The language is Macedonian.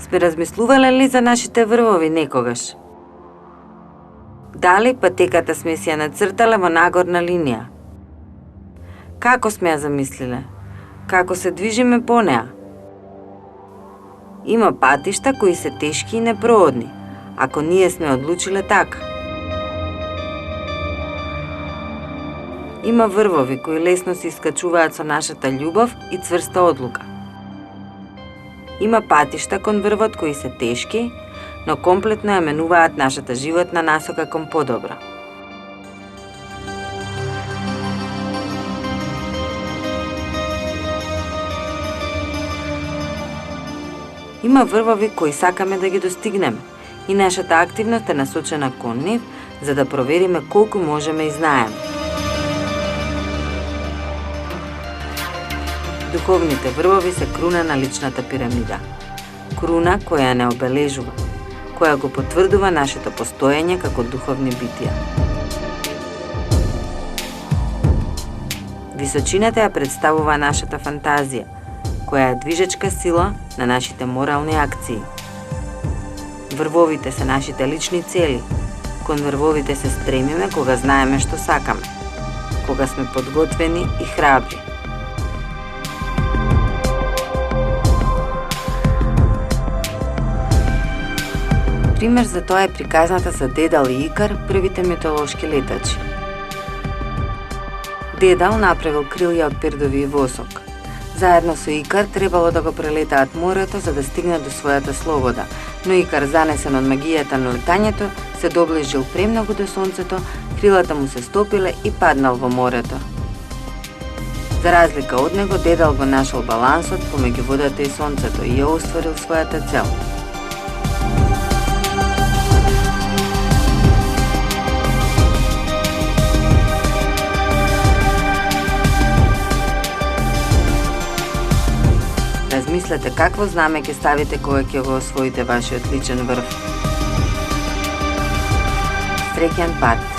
Сме размислувале ли за нашите врвови некогаш? Дали патеката сме си ја нацртале во нагорна линија? Како сме ја замислиле? Како се движиме по неа? Има патишта кои се тешки и непроодни, ако ние сме одлучиле така. Има врвови кои лесно се искачуваат со нашата љубов и цврста одлука. Има патишта кон врвот кои се тешки, но комплетно ја менуваат нашата животна насока кон подобро. Има врвови кои сакаме да ги достигнеме и нашата активност е насочена кон нив за да провериме колку можеме и знаеме. Духовните врвови се круна на личната пирамида. Круна која не обележува, која го потврдува нашето постоење како духовни битија. Височината ја представува нашата фантазија, која е движечка сила на нашите морални акции. Врвовите се нашите лични цели. Кон врвовите се стремиме кога знаеме што сакаме, кога сме подготвени и храбри. Пример за тоа е приказната за Дедал и Икар, првите митолошки летачи. Дедал направил крилја од пердови и восок. Заедно со Икар требало да го прелетаат морето за да стигнат до својата слобода, но Икар, занесен од магијата на летањето, се доближил премногу до сонцето, крилата му се стопиле и паднал во морето. За разлика од него, Дедал го нашол балансот помеѓу водата и сонцето и ја остварил својата цел. Размислете какво знаме ќе ставите кога ќе го освоите вашиот личен врв. Среќен пат!